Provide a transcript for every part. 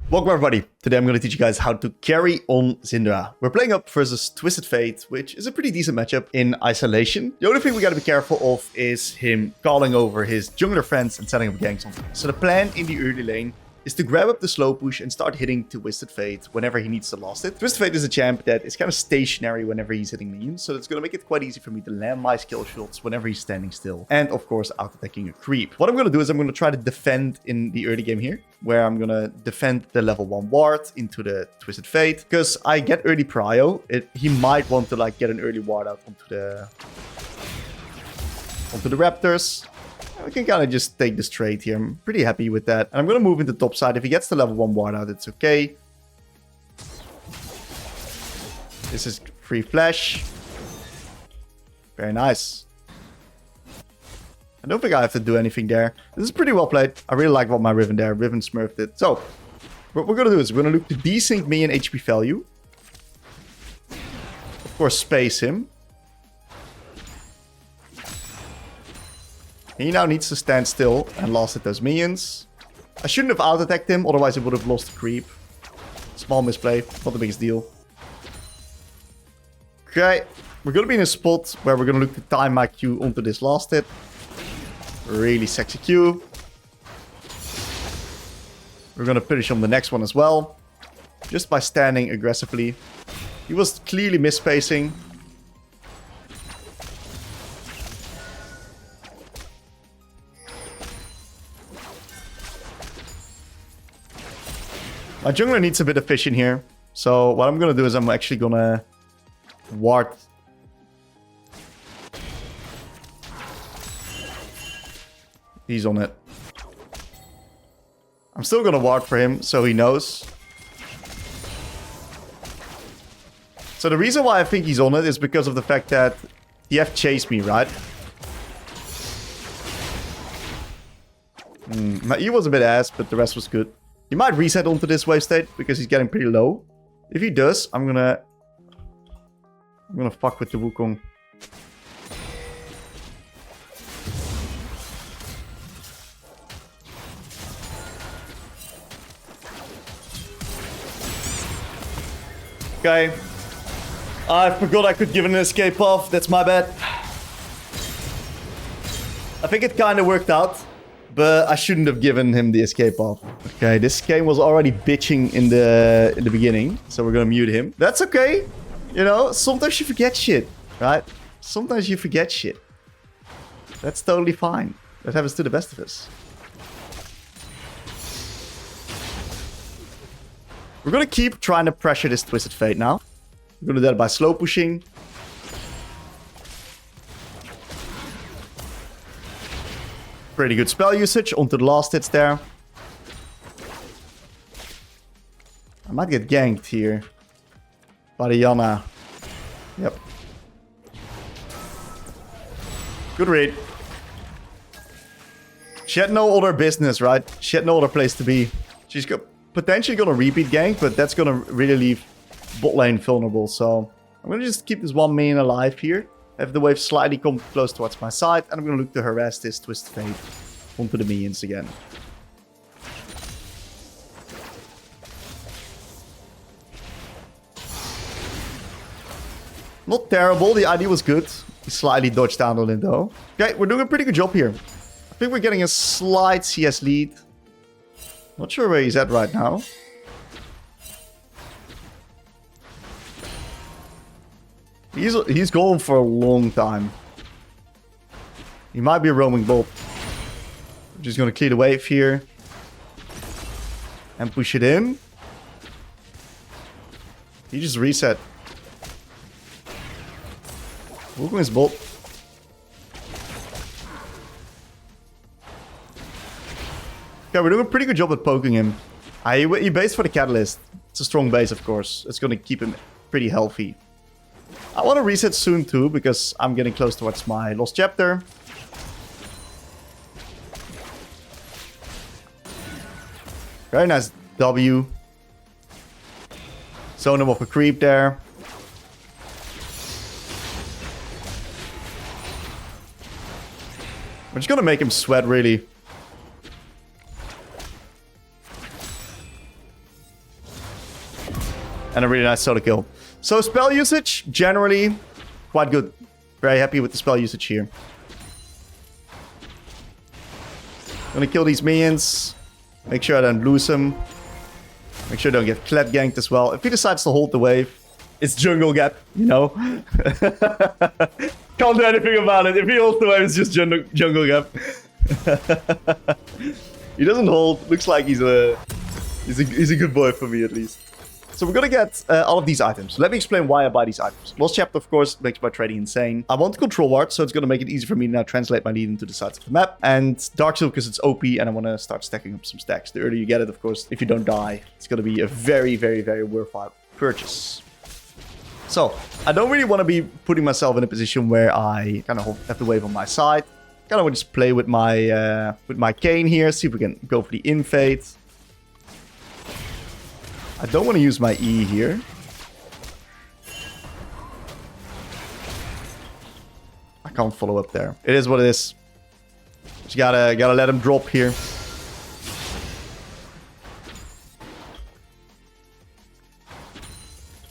Welcome everybody. Today I'm going to teach you guys how to carry on SYNDRA. We're playing up versus Twisted Fate, which is a pretty decent matchup in isolation. The only thing we got to be careful of is him calling over his jungler friends and setting up ganks on them. So the plan in the early lane is to grab up the slow push and start hitting Twisted Fate whenever he needs to last it. Twisted Fate is a champ that is kind of stationary whenever he's hitting minions, so it's going to make it quite easy for me to land my skill shots whenever he's standing still. And of course, out-attacking a creep. What I'm going to do is I'm going to try to defend in the early game here, where I'm going to defend the level 1 ward into the Twisted Fate, because I get early prio. He might want to like get an early ward out onto the Raptors. We can kind of just take this trade here. I'm pretty happy with that. And I'm going to move into top side. If he gets the level 1 ward out, it's okay. This is free flash. Very nice. I don't think I have to do anything there. This is pretty well played. I really like what my Riven there. Riven smurfed it. So, what we're going to do is we're going to look to desync minion HP value. Of course, space him. He now needs to stand still and last at those minions. I shouldn't have out-attacked him, otherwise he would have lost the creep. Small misplay, not the biggest deal. Okay, we're going to be in a spot where we're going to look to time my Q onto this last hit. Really sexy Q. We're going to finish on the next one as well. Just by standing aggressively. He was clearly misspacing. My jungler needs a bit of vision here. So what I'm going to do is I'm actually going to ward. He's on it. I'm still going to ward for him so he knows. So the reason why I think he's on it is because of the fact that he have chased me, right? My E was a bit ass, but the rest was good. He might reset onto this wave state because he's getting pretty low. If he does, I'm gonna fuck with the Wukong. Okay. I forgot I could give an escape off. That's my bad. I think it kind of worked out. But I shouldn't have given him the escape off. Okay, this game was already bitching in the beginning. So we're gonna mute him. That's okay. You know, sometimes you forget shit, right? Sometimes you forget shit. That's totally fine. That happens to the best of us. We're gonna keep trying to pressure this Twisted Fate now. We're gonna do that by slow pushing. Pretty good spell usage onto the last hits there. I might get ganked here. By the Yana. Yep. Good read. She had no other business, right? She had no other place to be. She's potentially going to repeat gank, but that's going to really leave bot lane vulnerable. So I'm going to just keep this one minion alive here. Have the wave slightly come close towards my side. And I'm going to look to harass this Twisted Fate onto the minions again. Not terrible. The ID was good. He slightly dodged down on it though. Okay, we're doing a pretty good job here. I think we're getting a slight CS lead. Not sure where he's at right now. He's gone for a long time. He might be a roaming bot. I'm just going to clear the wave here. And push it in. He just reset. Wukong is bot. Okay, we're doing a pretty good job at poking him. He based for the Catalyst. It's a strong base, of course. It's going to keep him pretty healthy. I want to reset soon too, because I'm getting close towards my lost chapter. Very nice W. Zone him off a creep there. We're just gonna make him sweat, really. And a really nice solo kill. So spell usage, generally, quite good. Very happy with the spell usage here. Gonna kill these minions. Make sure I don't lose them. Make sure I don't get clap ganked as well. If he decides to hold the wave, it's jungle gap, you know? Can't do anything about it. If he holds the wave, it's just jungle gap. He doesn't hold. Looks like he's a good boy for me, at least. So we're gonna get all of these items. Let me explain why I buy these items. Lost Chapter, of course, makes my trading insane. I want control art, so it's gonna make it easy for me to now translate my lead into the sides of the map. And Dark Seal, because it's OP, and I want to start stacking up some stacks. The earlier you get it, of course, if you don't die, it's gonna be a very, very, very worthwhile purchase. So, I don't really want to be putting myself in a position where I kind of have the wave on my side. Kind of want to just play with my cane here, see if we can go for the invade. I don't want to use my E here. I can't follow up there. It is what it is. Just gotta let him drop here.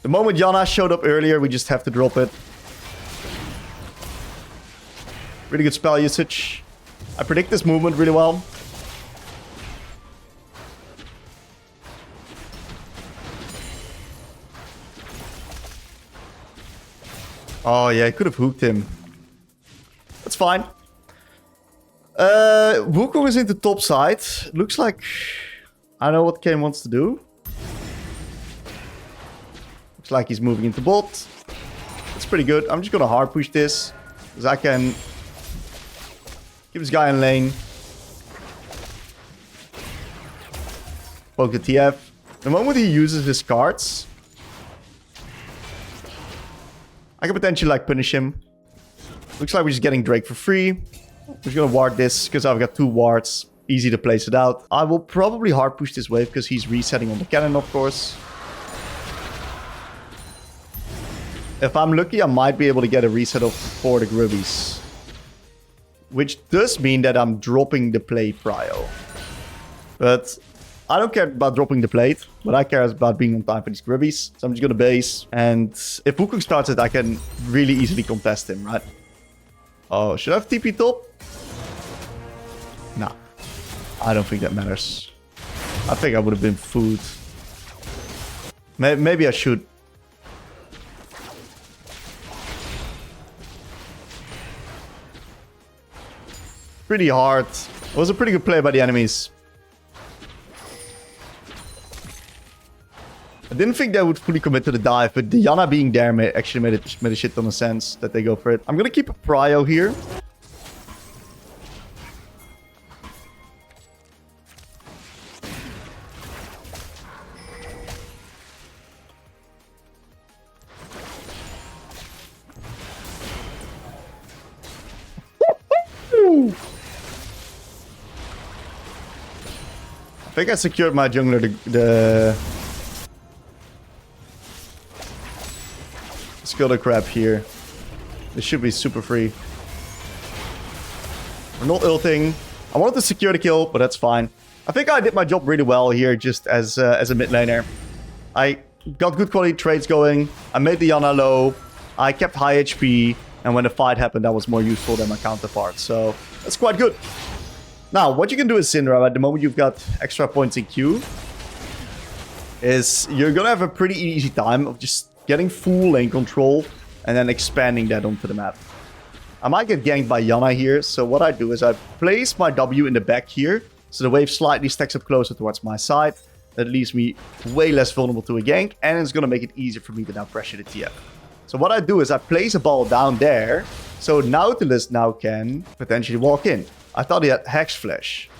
The moment Yana showed up earlier, we just have to drop it. Really good spell usage. I predict this movement really well. Oh, yeah, I could have hooked him. That's fine. Wukong is in the top side. Looks like... I know what Kane wants to do. Looks like he's moving into bot. That's pretty good. I'm just going to hard push this. Because I can... keep this guy in lane. Poke the TF. The moment he uses his cards... I can potentially like punish him. Looks like we're just getting Drake for free. I'm just gonna ward this because I've got 2 wards. Easy to place it out. I will probably hard push this wave because he's resetting on the cannon, of course. If I'm lucky, I might be able to get a reset of 4 the Grubbies. Which does mean that I'm dropping the play prio. But I don't care about dropping the plate. What I care is about being on time for these Grubbies. So I'm just gonna base. And if Wukong starts it, I can really easily contest him, right? Oh, should I have TP top? Nah. I don't think that matters. I think I would have been food. Maybe I should. Pretty hard. It was a pretty good play by the enemies. I didn't think they would fully commit to the dive, but the Yana being there actually made a shit ton of sense that they go for it. I'm gonna keep a prio here. I think I secured my jungler Let's kill the crab here. This should be super free. We're not ulting. I wanted to secure the kill, but that's fine. I think I did my job really well here just as a mid laner. I got good quality trades going. I made the Yana low. I kept high HP. And when the fight happened, that was more useful than my counterpart. So that's quite good. Now, what you can do is SYNDRA, at the moment you've got extra points in Q, is you're gonna have a pretty easy time of just getting full lane control and then expanding that onto the map. I might get ganked by Yana here, so what I do is I place my W in the back here, so the wave slightly stacks up closer towards my side. That leaves me way less vulnerable to a gank, and it's gonna make it easier for me to now pressure the TF. So what I do is I place a ball down there, so Nautilus now can potentially walk in. I thought he had Hex Flash.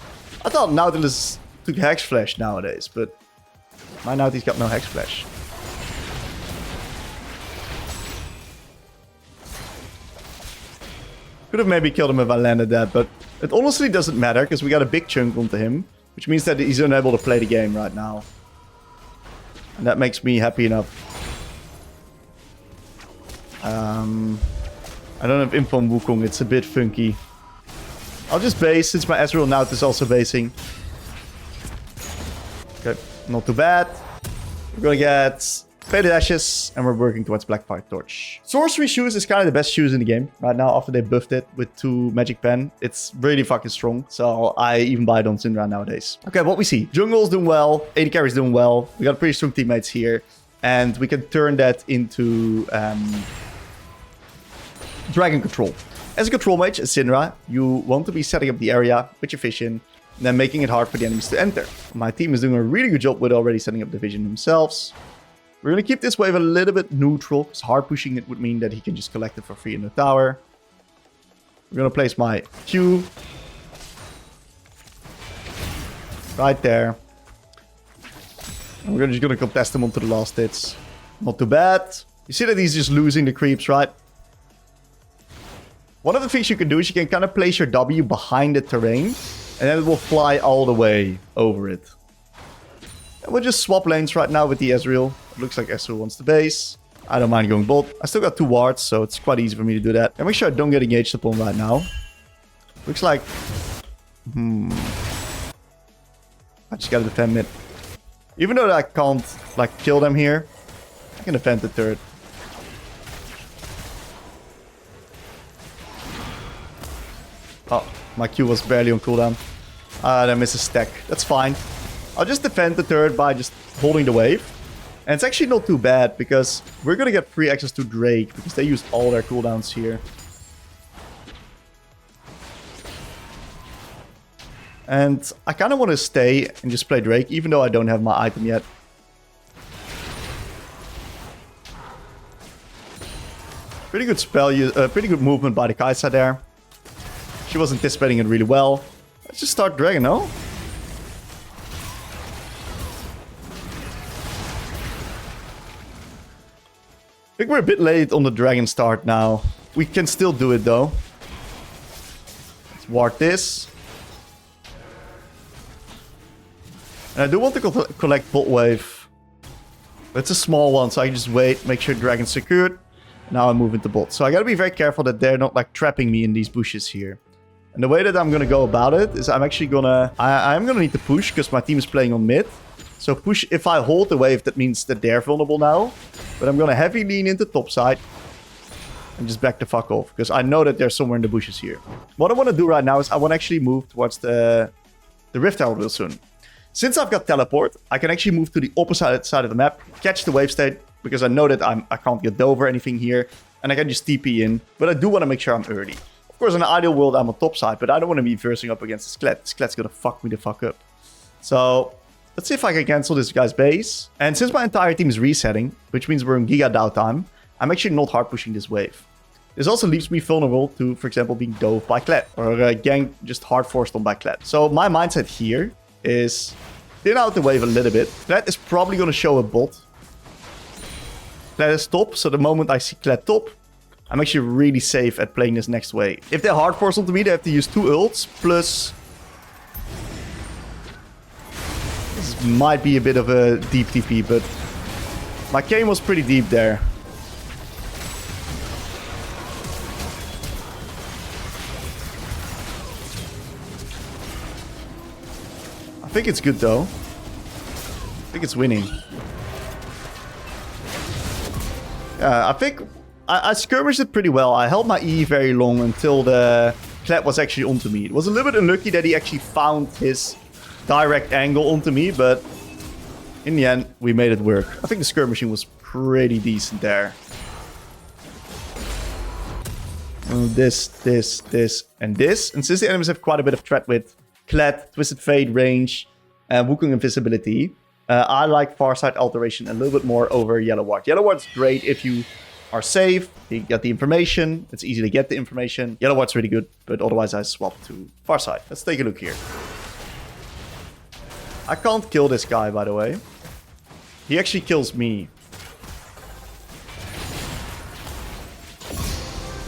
I thought Nautilus took Hex Flash nowadays, but my Nauti's got no Hex Flash. Could have maybe killed him if I landed that, but it honestly doesn't matter because we got a big chunk onto him, which means that he's unable to play the game right now. And that makes me happy enough. I don't have info on Wukong, it's a bit funky. I'll just base since my Ezreal Naut is also basing. Okay, not too bad. We're gonna get Faded Ashes, and we're working towards Blackfire Torch. Sorcery Shoes is kind of the best shoes in the game right now after they buffed it with 2 Magic Pen. It's really fucking strong, so I even buy it on SYNDRA nowadays. Okay, what we see. Jungle's doing well, AD carry's doing well. We got pretty strong teammates here, and we can turn that into Dragon Control. As a control mage, as Syndra, you want to be setting up the area with your vision, and then making it hard for the enemies to enter. My team is doing a really good job with already setting up the vision themselves. We're going to keep this wave a little bit neutral, because hard pushing it would mean that he can just collect it for free in the tower. We're going to place my Q right there. And we're just going to contest him onto the last hits. Not too bad. You see that he's just losing the creeps, right? One of the things you can do is you can kind of place your W behind the terrain, and then it will fly all the way over it. And we'll just swap lanes right now with the Ezreal. It looks like Ezreal wants the base. I don't mind going bot. I still got 2 wards, so it's quite easy for me to do that. And make sure I don't get engaged upon right now. Looks like... I just gotta defend mid. Even though I can't, like, kill them here, I can defend the turret. Oh, my Q was barely on cooldown. I missed a stack. That's fine. I'll just defend the turret by just holding the wave. And it's actually not too bad, because we're going to get free access to Drake, because they used all their cooldowns here. And I kind of want to stay and just play Drake, even though I don't have my item yet. Pretty good spell, pretty good movement by the Kai'Sa there. She was anticipating it really well. Let's just start Dragon, no? I think we're a bit late on the Dragon start now. We can still do it though. Let's ward this. And I do want to collect bot wave. But it's a small one, so I can just wait, make sure Dragon's secured. Now I move into bot. So I gotta be very careful that they're not like trapping me in these bushes here. And the way that I'm gonna go about it is I'm actually gonna... I'm gonna need to push because my team is playing on mid. So push, if I hold the wave, that means that they're vulnerable now. But I'm gonna heavy lean into top side. And just back the fuck off. Because I know that they're somewhere in the bushes here. What I want to do right now is I want to actually move towards the Rift Tower real soon. Since I've got teleport, I can actually move to the opposite side of the map. Catch the wave state. Because I know that I can't get dove or anything here. And I can just TP in. But I do want to make sure I'm early. Of course, in an ideal world, I'm on top side. But I don't want to be versing up against this Sklet. This Sklet's gonna fuck me the fuck up. So... let's see if I can cancel this guy's base. And since my entire team is resetting, which means we're in Giga downtime, I'm actually not hard pushing this wave. This also leaves me vulnerable to, for example, being dove by Kled. Or gang just hard forced on by Kled. So my mindset here is thin out the wave a little bit. Kled is probably going to show a bot. Kled is top, so the moment I see Kled top, I'm actually really safe at playing this next wave. If they hard force onto me, they have to use 2 ults, plus... this might be a bit of a deep TP, but my game was pretty deep there. I think it's good though. I think it's winning. Yeah, I think I skirmished it pretty well. I held my E very long until the Kled was actually onto me. It was a little bit unlucky that he actually found his direct angle onto me, but in the end, we made it work. I think the skirmishing was pretty decent there. This, and this. And since the enemies have quite a bit of threat with Kled, Twisted Fate, range, and Wukong invisibility, I like Farsight Alteration a little bit more over Yellow Ward. Yellow Ward's great if you are safe, you get the information, it's easy to get the information. Yellow Ward's really good, but otherwise I swap to Farsight. Let's take a look here. I can't kill this guy, by the way. He actually kills me.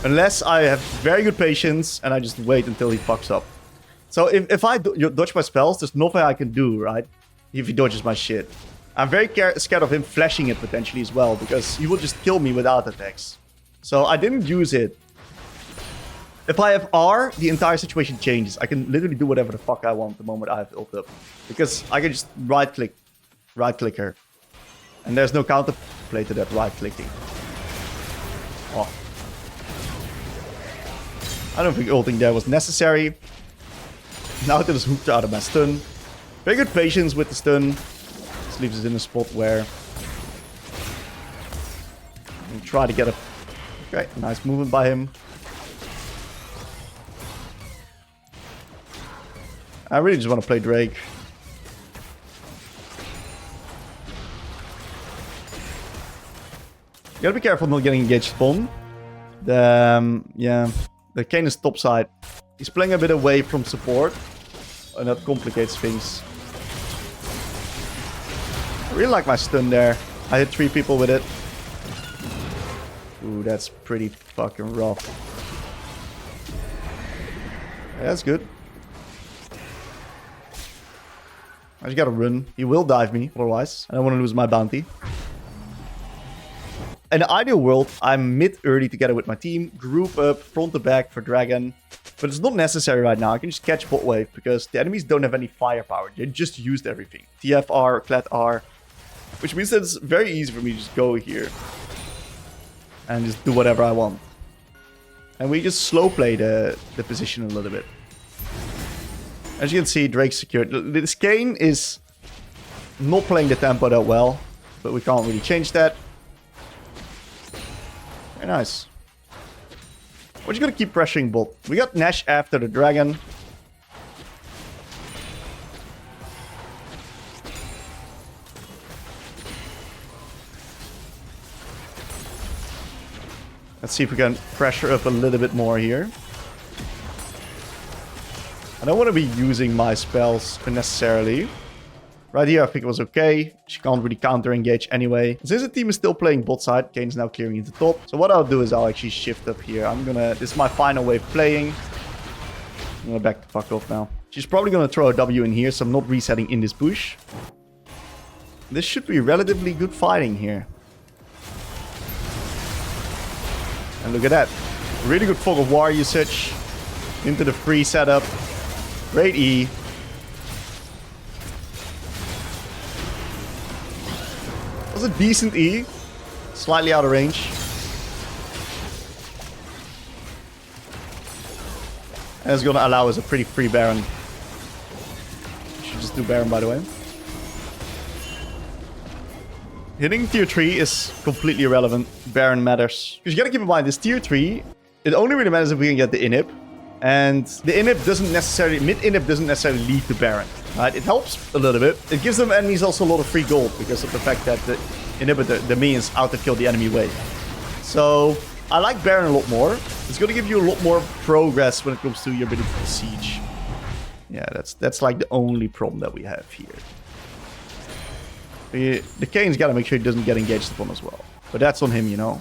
Unless I have very good patience and I just wait until he fucks up. So if I dodge my spells, there's nothing I can do, right? If he dodges my shit. I'm very scared of him flashing it potentially as well, because he will just kill me without attacks. So I didn't use it. If I have R, the entire situation changes. I can literally do whatever the fuck I want the moment I have ult up. Because I can just right-click her. And there's no counter play to that right clicking. Oh. I don't think ulting there was necessary. Now to just hooked out of my stun. Very good patience with the stun. This leaves us in a spot where we'll try to get a... Okay, nice movement by him. I really just want to play Drake. You gotta be careful not getting engaged spawn. The Kayn is top side. He's playing a bit away from support. And that complicates things. I really like my stun there. I hit 3 people with it. Ooh, that's pretty fucking rough. Yeah, that's good. I just gotta run. He will dive me, otherwise. I don't want to lose my bounty. In the ideal world, I'm mid-early together with my team. Group up, front to back for Dragon. But it's not necessary right now. I can just catch bot wave because the enemies don't have any firepower. They just used everything. TFR, Clad R. Which means that it's very easy for me to just go here. And just do whatever I want. And we just slow play the position a little bit. As you can see, Drake's secured. This Kayn is not playing the tempo that well. But we can't really change that. Very nice. We're just gonna keep pressuring bot. We got Nash after the dragon. Let's see if we can pressure up a little bit more here. I don't want to be using my spells unnecessarily. Right here, I think it was okay. She can't really counter-engage anyway. Since the team is still playing bot side, Kayn's now clearing into top. So what I'll do is I'll actually shift up here. This is my final wave playing. I'm gonna back the fuck off now. She's probably gonna throw a W in here, so I'm not resetting in this bush. This should be relatively good fighting here. And look at that. Really good Fog of War usage. Into the free setup. Great E. Was a decent E. Slightly out of range. And it's gonna allow us a pretty free Baron. Should just do Baron, by the way. Hitting tier 3 is completely irrelevant. Baron matters. Because you gotta keep in mind, this tier 3, it only really matters if we can get the inhib. And the inhib doesn't necessarily, mid-inhib doesn't necessarily lead to Baron. Right? It helps a little bit. It gives them enemies also a lot of free gold because of the fact that the inhibitor, the minions, auto-kill the enemy wave. So, I like Baron a lot more. It's gonna give you a lot more progress when it comes to your ability to siege. Yeah, that's like the only problem that we have here. The Kayn's gotta make sure he doesn't get engaged upon as well. But that's on him, you know.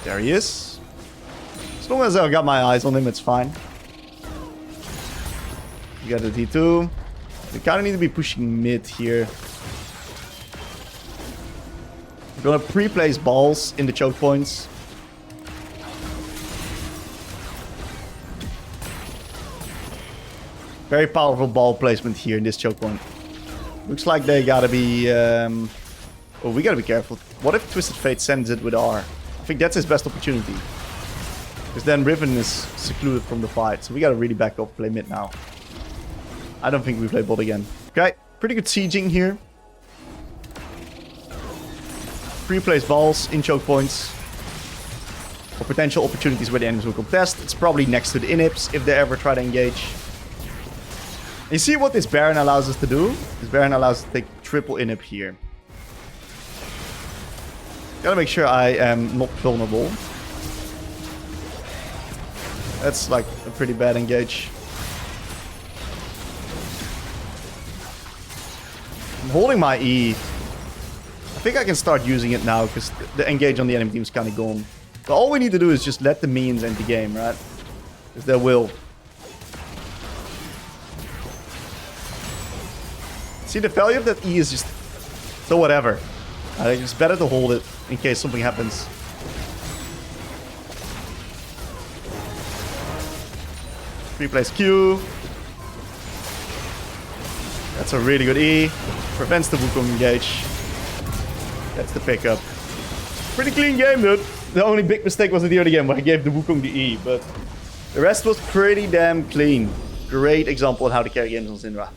There he is. As long as I got my eyes on him, it's fine. We got the T2. We kind of need to be pushing mid here. We're gonna pre-place balls in the choke points. Very powerful ball placement here in this choke point. Looks like they gotta be... oh, we gotta be careful. What if Twisted Fate sends it with R? I think that's his best opportunity. Because then Riven is secluded from the fight. So we gotta really back up, play mid now. I don't think we play bot again. Okay, pretty good sieging here. Pre-place balls in choke points. For potential opportunities where the enemies will contest. It's probably next to the inhibs if they ever try to engage. You see what this Baron allows us to do? This Baron allows us to take triple inhib here. Gotta make sure I am not vulnerable. That's like a pretty bad engage. I'm holding my E. I think I can start using it now because the engage on the enemy team is kind of gone. But all we need to do is just let the minions end the game, right? Because they will. See, the value of that E is just so whatever. I think it's better to hold it in case something happens. Replace Q. That's a really good E. Prevents the Wukong engage. That's the pickup. Pretty clean game, dude. The only big mistake was at the early game where I gave the Wukong the E, but the rest was pretty damn clean. Great example of how to carry games on SYNDRA.